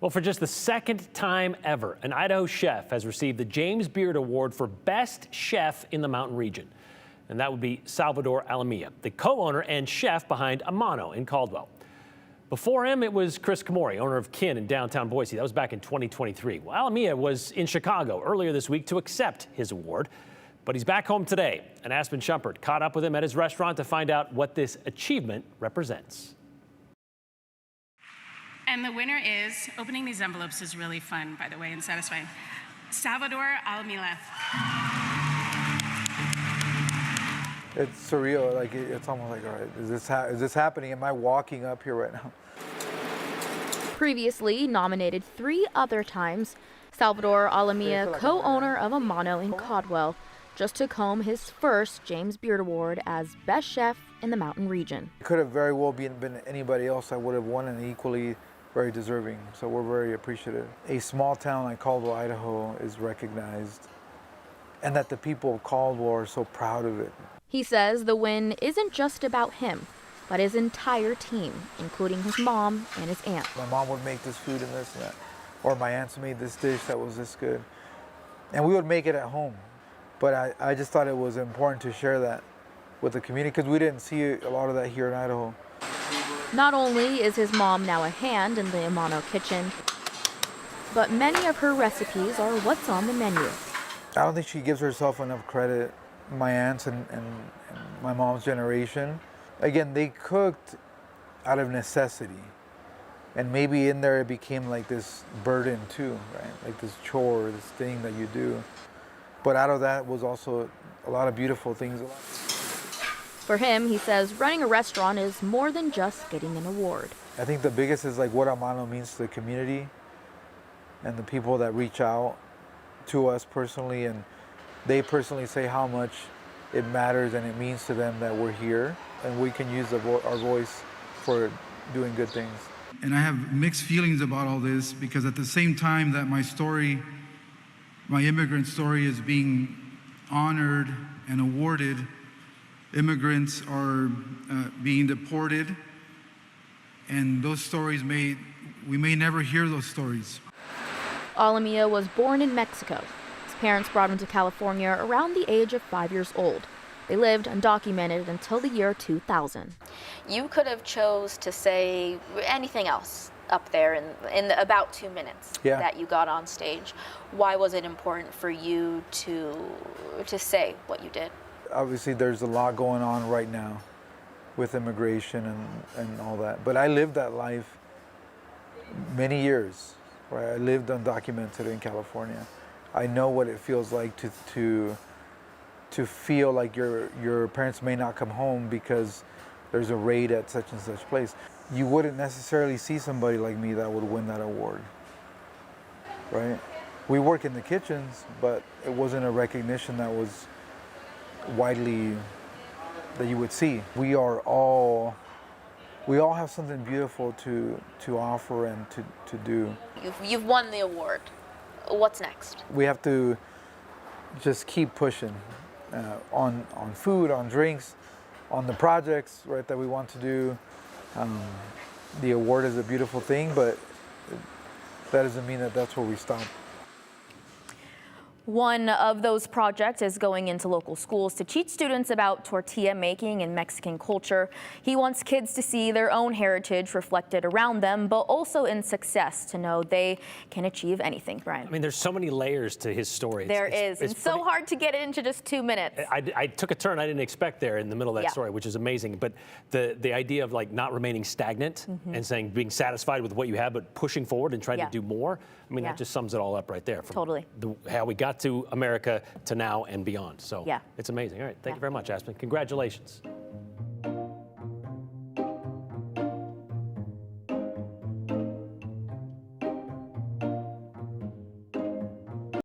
Well, for just the second time ever, an Idaho chef has received the James Beard Award for Best Chef in the Mountain Region. And that would be Salvador Alamilla, the co-owner and chef behind AMANO in Caldwell. Before him, it was Chris Kamori, owner of Kin in downtown Boise. That was back in 2023. Well, Alamilla was in Chicago earlier this week to accept his award. But he's back home today, and Aspen Shumpert caught up with him at his restaurant to find out what this achievement represents. And the winner is, opening these envelopes is really fun, by the way, and satisfying. Salvador Alamilla. It's surreal. Like it's almost like, all right, is this happening? Am I walking up here right now? Previously nominated 3 other times, Salvador Alamilla, co-owner of AMANO in Caldwell, just took home his first James Beard Award as Best Chef in the Mountain Region. It could have very well been anybody else that would have won, and equally very deserving. So we're very appreciative. A small town like Caldwell, Idaho is recognized, and that the people of Caldwell are so proud of it. He says the win isn't just about him, but his entire team, including his mom and his aunt. My mom would make this food and this and that, or my aunts made this dish that was this good. And we would make it at home. But I just thought it was important to share that with the community because we didn't see a lot of that here in Idaho. Not only is his mom now a hand in the AMANO kitchen, but many of her recipes are what's on the menu. I don't think she gives herself enough credit. My aunts and my mom's generation, again, they cooked out of necessity. And maybe in there it became like this burden too, right? Like this chore, this thing that you do. But out of that was also a lot of beautiful things. For him, he says running a restaurant is more than just getting an award. I think the biggest is like what AMANO means to the community and the people that reach out to us personally, and they personally say how much it matters and it means to them that we're here and we can use our voice for doing good things. And I have mixed feelings about all this because at the same time that my story, my immigrant story is being honored and awarded, immigrants are being deported, and those stories we may never hear those stories. Alamilla was born in Mexico. His parents brought him to California around the age of 5 years old. They lived undocumented until the year 2000. You could have chose to say anything else up there in the about 2 minutes that you got on stage. Why was it important for you to say what you did? Obviously there's a lot going on right now with immigration and all that, but I lived that life many years, right? I lived undocumented in California. I know what it feels like to feel like your parents may not come home because there's a raid at such and such place. You wouldn't necessarily see somebody like me that would win that award, right? We work in the kitchens, but it wasn't a recognition that was widely, that you would see. We all have something beautiful to offer and to do. You've won the award. What's next? We have to just keep pushing on food, on drinks, on the projects, right, that we want to do. The award is a beautiful thing, but that doesn't mean that that's where we stop. One of those projects is going into local schools to teach students about tortilla making and Mexican culture. He wants kids to see their own heritage reflected around them, but also in success, to know they can achieve anything, Brian. I mean, there's so many layers to his story. There is, and so hard to get it into just 2 minutes. I took a turn I didn't expect there in the middle of that story, which is amazing. But the idea of like not remaining stagnant and saying being satisfied with what you have, but pushing forward and trying to do more. I mean, that just sums it all up right there. From how we got to America to now and beyond. So it's amazing. All right. Thank you very much, Aspen. Congratulations.